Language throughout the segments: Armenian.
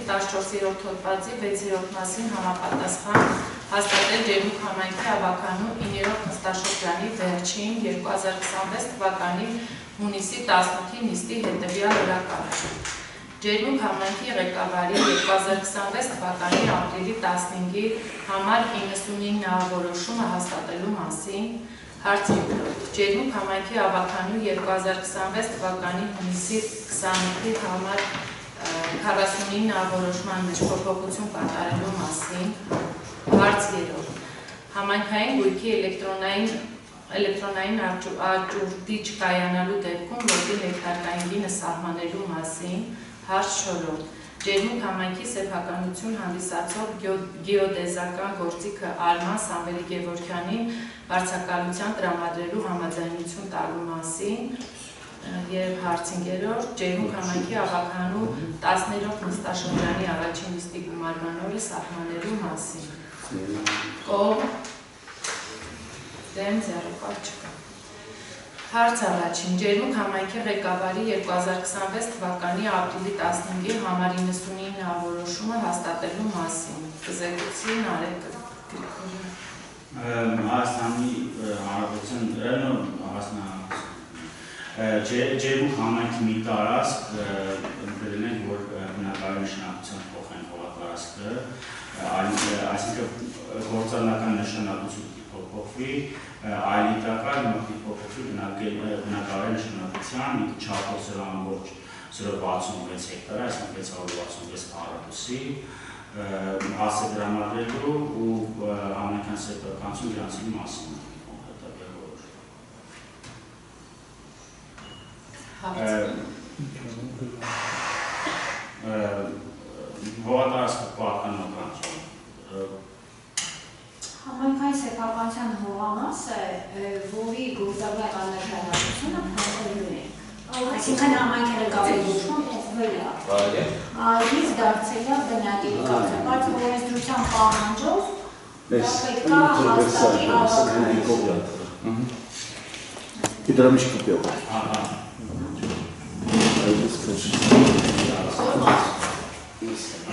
14-րդ հոդվածի 6-րդ մասին համապատասխան հաստատել Ջերմուկ համայնքի ավականու 9-րդ նստաշրջանի վերջին 2026 թվականի հունիսի 18-ի նիստի հետևյալ օրակարգը։ Ջերմուկ համայնքի ղեկավարի 2026 թվականի ապրիլի 15-ի համար 99 որոշումը հաստատելու մասին հարց երկրորդ։ Ջերմուկ համայնքի ավականու 2026 թվականի հունիսի 28-ի համար 49 որոշման մեջ փոփոխություն կատարելու մասին հարց երրորդ։ Համայնքային գույքի էլեկտրոնային աճուրդիչ կայանալու դեպքում ոտի նեքթարկային գինը սահմանելու մասին հարց չորրորդ։ Ջերմուկ համայնքի սեփականություն հանդիսացող գեոդեզական գործիքը Արման Սամվելի Գևորգյանին վարձակալության տրամադրելու համաձայնություն տալու մասին և հարց 5-րդ Ջերմուկ համայնքի ավականու 10-րդ նստաշրջանի առաջին նիստի գումարման օրը սահմանելու մասին։ Կողմ դեմ ձեռնարկված չկա։ Հարց առաջին Ջերմուկ համայնքի ղեկավարի 2026 թվականի ապրիլի 15-ի համար 99 որոշումը հաստատելու մասին։ Կզեկուցի Նարեկ Գրիգորյան։ Հայաստանի Ջերմուկ համայնքի մի տարածք ընտրել են, որ բնակարանի նշանակության փոխեն հողատարածքը, այսինքն գործառնական նշանակություն փոխվի, այլիտակար փոխվի բնակարանի նշանակության չափով 0.66 հեկտար, այսինքն 666 քառակուսի հասցե տրամադրելու ու համայնքային սեփականություն գրանցի մասին հողատարածքը պատկանող գրանցում։ Համայնքային սեփականության հողամասը, որի գործառնական նշանակությունը փոխվելու է։ Այսինքն համայնքի ղեկավարի որոշումը փոխվել է։ Այլից դարձել է բնակելի կարգը, բայց օրենսդրության պահանջով պետք է հաստատի ավականություն։ Հիդրամիշ կոպիով։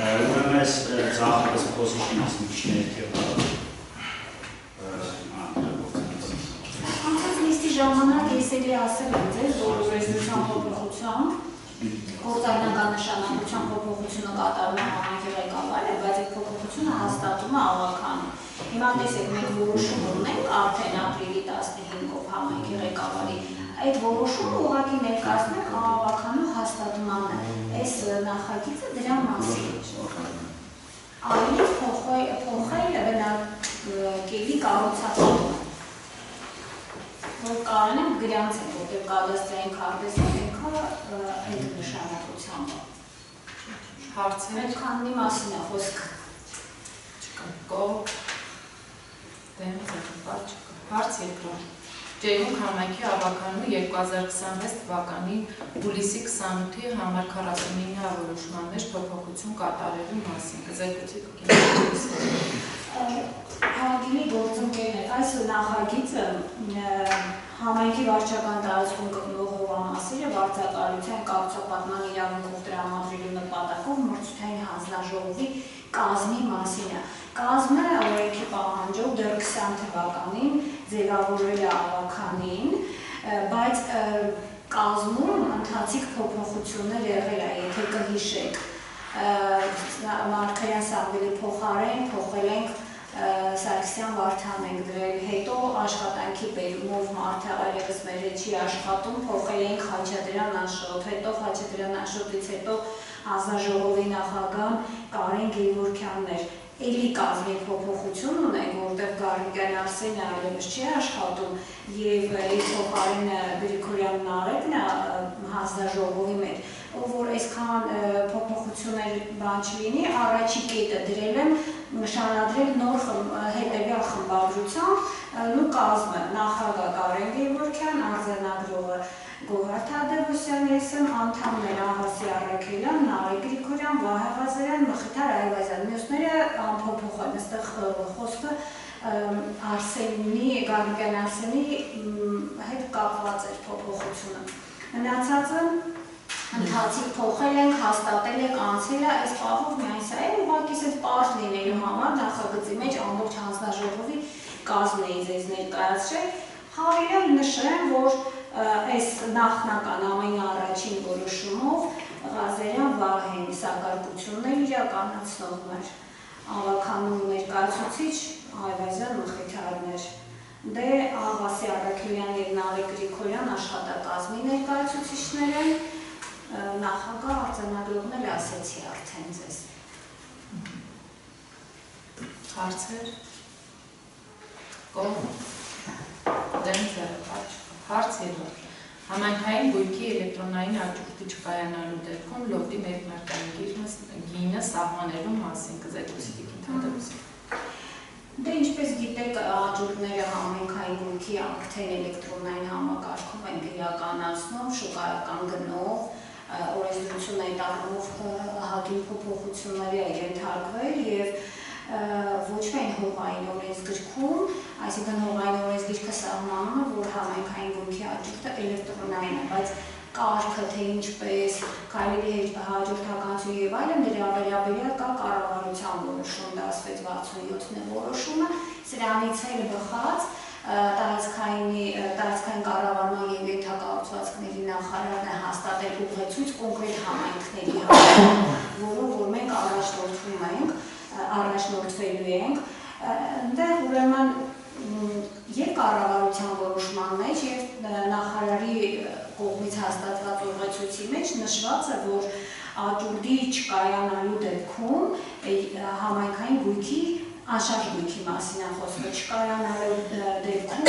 Ուրեմն այս ծախս փոսիշին ասմիչներ ժամանակ ես էլի ասել եմ ձեզ, որ օրենսդրության փոփոխությամբ գործառնական նշանակության փոփոխությունը կատարում է համայնքի ղեկավարը, բայց այդ փոփոխությունը հաստատում է ավականը։ Հիմա տեսեք, մենք որոշում ունենք արդեն ապրիլի 15-ով համայնքի ղեկավարի, այդ որոշումը ուղղակի ներկայացնում ենք ավականու հաստատմանը։ Այս նախագիծը դրա մասին է։ Այլից փոխել բնակելի կառուցվածքը որ կարան եմ գրանցել, որտեղ կադաստրային քարտեզը ինքը այդ նշանակությամբ է։ Հարցեր։ Քանի մասին է խոսքը։ Չկա։ Կողմ դեմ ձեռնարկված չկա։ Հարց երկրորդ։ Ջերմուկ համայնքի ավականու 2026 թվականի հուլիսի 28-ի համար 49 որոշման մեջ փոփոխություն կատարելու մասին։ Կզեկուցի Հավաքելի գործընկերներ, այս նախագիծը համայնքի վարչական տարածքում գտնվող հողամասերը վարձակալության կառուցապատման իրավունքով տրամադրելու նպատակով մրցութային հանձնաժողովի կազմի մասին է։ Կազմը օրենքի պահանջով դեռ 20 թվականին ձևավորվել է ավականին, բայց կազմում ընթացիկ փոփոխություններ եղել է, եթե կհիշեք, Մարգարյան Սամվելի փոխարեն փոխել ենք Սարգսյան Վարդան ենք դրել, հետո աշխատանքի բերումով մարդը այլևս մեր հետ չի աշխատում, փոխել ենք Խաչատրյան Աշոտ, հետո Խաչատրյան Աշոտից հետո հանձնաժողովի նախագահ Կարեն Գևորգյանն էր։ Էլի կազմի փոփոխություն ունենք, որտեղ Գարիկյան Արսենը այլևս չի աշխատում եւ փոխարեն Գրիգորյան Նարեկն է հանձնաժողովի մեջ, որ այսքան փոփոխություններ բան չլինի, առաջի կետը դրել եմ նշանադրել նոր հետևյալ խմբագրությամբ ու կազմը նախագահ Կարեն Գևորգյան, արձանագրողը Գոհար Թադևոսյան, ես եմ անդամներ Ահասի Առաքելյան, Նարեկ Գրիգորյան, Վահե Ղազարյան, Մխիթար Այվազյան, մյուսները անփոփոխ են, այստեղ խոսքը Արսենի, Գարիկյան Արսենի հետ կապված էր փոփոխությունը։ Մնացածը ընթացիկ փոխել ենք, հաստատել ենք, անցել է, այս պահով միայն սա է, ուղղակի այդ պարզ լինելու համար նախագծի մեջ ամբողջ հանձնաժողովի կազմն էի ձեզ ներկայացրել, հավելյալ նշեմ, որ այս նախնական ամենաառաջին որոշումով Ղազարյան Վահեն սակարկություններ իրականացնողն էր, ավականու ներկայացուցիչ Այվազյան Մխիթարն էր, դե Աղասի Արաքելյան և Նարեկ Գրիգորյան աշխատակազմի ներկայացուցիչներ են, նախագահ արձանագրողն էլ ասեցի արդեն ձեզ։ Հարցեր։ Կողմ։ Դեմ ձեռք։ Հարց երրորդ։ Համայնքային գույքի էլեկտրոնային աճուրդի չկայանալու դեպքում լոբի մեկնարկային գինը սահմանելու մասին կզեկուցի Տիկին Թադևոսյան։ Դե ինչպես գիտեք, աճուրդները համայնքային գույքի արդեն էլեկտրոնային համակարգով են իրականացնում, շուկայական գնով, օրենսդրությունը այդ առումով հատուկ փոփոխությունների է ենթարկվել եւ ոչ միայն հողային օրենսգրքում, այսինքն հողային օրենսգիրքը սահմանում է, որ համայնքային գույքի աճուրդը էլեկտրոնային է, բայց կարգը թե ինչպես, կարելի է հաջորդականություն եւ այլն դրա վերաբերյալ կա կառավարության որոշում, դա ասվեց 67-ն է որոշումը, սրանից էլ բխած տարածքային կառավարման եւ ենթակառուցվածքների նախարարն է հաստատել ուղեցույց կոնկրետ համայնքների համար, որով որ մենք առաջնորդվելու ենք, դեռ ուրեմն եւ կառավարության որոշման մեջ եւ նախարարի կողմից հաստատված ուղեցույցի մեջ նշված է, որ աճուրդի չկայանալու դեպքում համայնքային գույքի անշարժ գույքի մասին է խոսքը չկայանալու դեպքում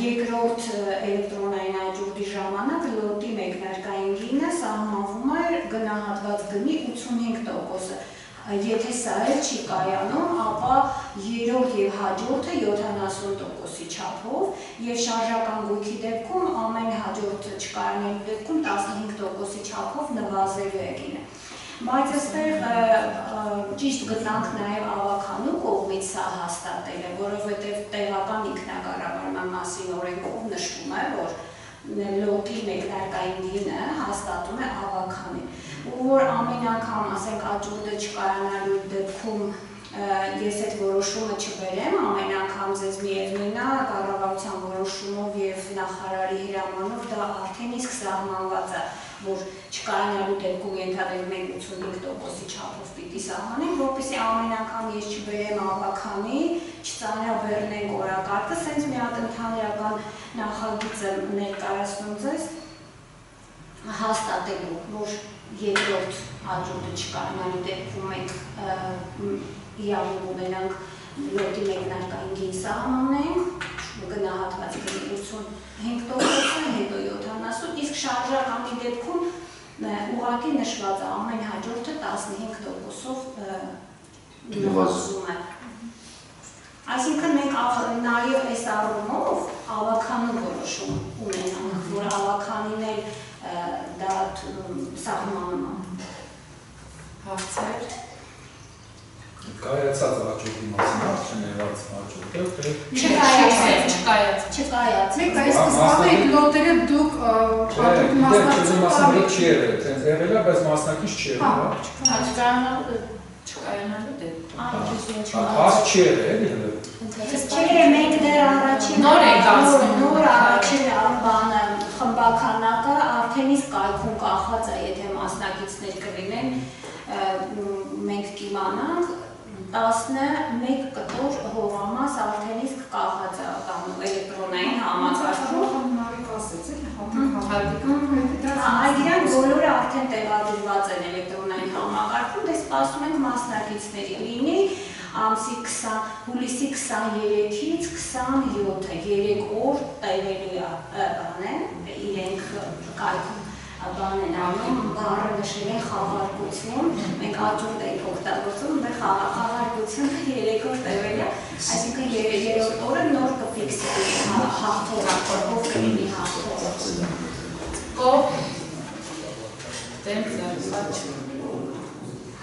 երկրորդ էլեկտրոնային աճուրդի ժամանակ լոտի մեկնարկային գինը սահմանվում է գնահատված գնի 85%-ը։ Եթե սա էլ չի կայանում, ապա երրորդ եւ հաջորդը 70%-ի չափով եւ շարժական գույքի դեպքում ամեն հաջորդ չկայանալու դեպքում 15%-ի չափով նվազելու է գինը։ Բայց այստեղ ճիշտ գտանք նաեւ ավականու կողմից սա հաստատել է, որովհետեւ տեղական ինքնակառավարման մասին օրենքով նշվում է, որ լոտի մեկնարկային գինը հաստատում է ավականին, որ ամեն անգամ, ասենք, աճուրդը չկայանալու դեպքում ես այդ որոշումը չբերեմ, ամեն անգամ ձեզ միևնույն է կառավարության որոշումով եւ նախարարի հրամանով դա արդեն իսկ սահմանված է, որ չկայանալու դեպքում ենթադրում ենք 85%-ի չափով պիտի սահմանենք, որպեսզի ամեն անգամ ես չբերեմ ավականի, չծանրաբեռնենք օրակարգը, սենց մի հատ ընդհանրական նախագիծ եմ ներկայացնում ձեզ հաստատելու, որ երկրորդ աճուրդը չկայանալու դեպքում մենք իրավունք ունենանք լոտի մեկնարկային գին սահմանենք, գնահատված գնի 85%-ը, հետո 70%, իսկ շարժականի դեպքում ուղղակի նշված է ամեն հաջորդը 15%-ով նվազում է։ Այսինքն մենք նաև այս առումով ավականու որոշում ունենանք, որ ավականին էլ դա սահմանում է։ Հարցեր։ Կայացած աճուրդի մասին չներված աճուրդը, թե չկայացած։ Մենք այս սկզբանե լոտերը դուք աճուրդի մասնակցում չի եղել, տենց եղել է, բայց մասնակից չի եղել, չկայանալու դեպքում։ Հաց չի եղել, Չէ, մենք դեռ առաջին նոր առաջին բանը խմբականակը արդեն իսկ կայքում կախված է, եթե մասնակիցներ կլինեն, մենք կիմանանք 11 կտոր հողամաս արդեն իսկ կախված է էլեկտրոնային համակարգում։ Այդրանք բոլորը արդեն տեղադրված են էլեկտրոնային համակարգում, դե սպասում ենք մասնակիցների լինի ամսի 20, հուլիսի 23-ից 27-ը 3 օր տևելու է բանեն, իրենք կայքում բան են անում, բառը նշել են խաղարկություն, մենք աճուրդ ենք օգտագործում, դե խաղարկությունը 3 օր տևել է, այսինքն երրորդ օրը նոր կֆիքսի հաղթող կլինի հաղթող։ Կողմ, դեմ ձեռք,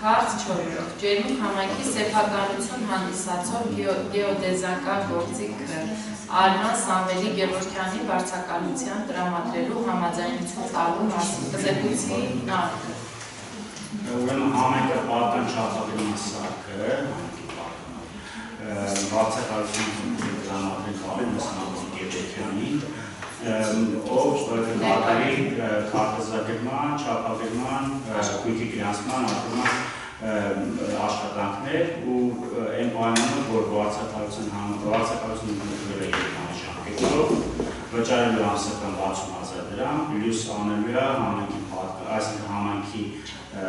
Հարց 4. Ջերմուկ համայնքի սեփականություն հանդիսացող գեոդեզական գործիքը Արման Սամվելի Գևորգյանի վարձակալության տրամադրելու համաձայնություն տալու մասին կզեկույցի նախ։ Ուրեմն համայնքը պատկան չափավորում սարքը, վարձակալություն տրամադրել տալու Սամվելի Գևորգյանին, ով կդատարի քարտեզագրման, չափագրման, գույքի գրանցման, արտոնման աշխատանքներ ու այն պայմանով, որ վարձակալությունը ընդունվել է երկանի ժամկետով, վճարելու ամսական 60,000 դրամ, պլյուս անելու է համայնքի այսինքն համայնքի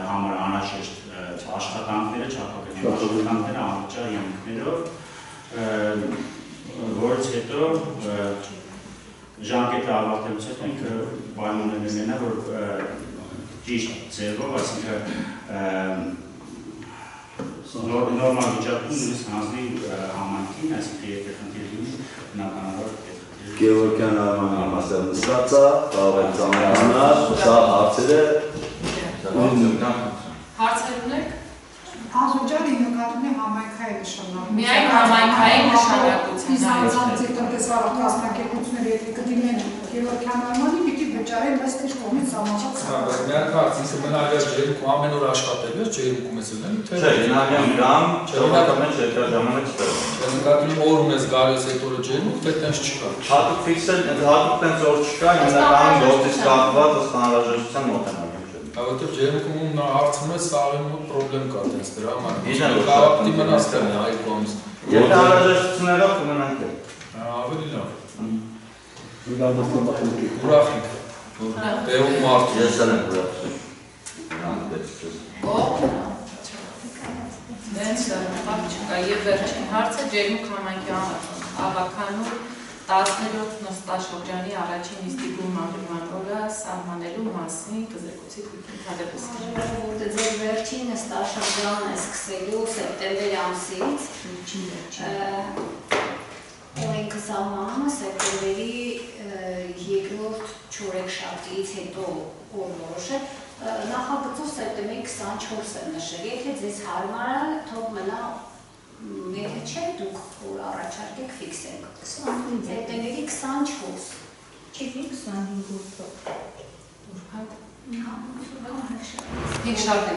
համար անհրաժեշտ աշխատանքները, չափագրման աշխատանքները անվճար ելույթներով, որից հետո ժամկետը ավարտելուց հետո ինքը պայմաններ ունենա, որ ճիշտ ձևով, այսինքն նորմալ վիճակում նույնիսկ հանձնի համայնքին, այսինքն եթե խնդիր լինի, բնականաբար Գևորգյան Արմանի մասը նստած է, կարող եք ծանոթանալ, սա հարցերը Հարցեր ունեք։ Անվճարի նկատում է համայնքային նշանակություն։ Միայն համայնքային նշանակություն։ Իսկ հանցանցիկ տնտեսվարող կազմակերպությունները եթե կդիմեն Գևորգյան Արմանի, պիտի վճարեն ըստ իր կողմից համաձայնված։ Միակ հարց, ինքը մնալյա ջերմուկում ամեն օր աշխատելու է ջերմուկում ես ելնի, թե չէ, հնարյան գրամ, չողակում է ժամանակ չտրվում։ Ես նկատում եմ օրում ես գալիս այդ օրը ջերմուկ, թե տենց չկա։ Հատուկ ֆիքսել, հատուկ տենց օր չկա, հիմնականում գործից կապված ըստ անհրաժեշտության մոտ են ագում ջերմուկ։ Որովհետև ջերմուկում նա հարցնում է սաղի մոտ պրոբլեմ կա տենց դրա համար։ Իհարկե, Կարող պիտի մնաս տենի այլ կողմից։ Եթե անհրաժեշտություններով կմնանք է։ Ավելի լավ։ Ուրախ Ուրախ ենք։ Տեղում մարդ Ես էլ եմ ուրախ։ Դենց բաղ չկա և վերջին հարցը ջերմուկ համայնքի ավականու 10-րդ նստաշրջանի առաջին նիստի գումարման օրը սահմանելու մասին կզեկուցի Տիկին Թադևոսյանը։ Ձեր վերջին նստաշրջանը սկսելու սեպտեմբեր ամսից օրենքը սահմանում է սեպտեմբերի 2-րդ չորեքշաբթիից հետո օր որոշել, նախագծով սեպտեմբերի 24-ը նշել, եթե ձեզ հարմար է, թող մնա, եթե չէ, դուք որ առաջարկեք ֆիքսենք, սեպտեմբերի 24 Չիվի 25 5 շաբթի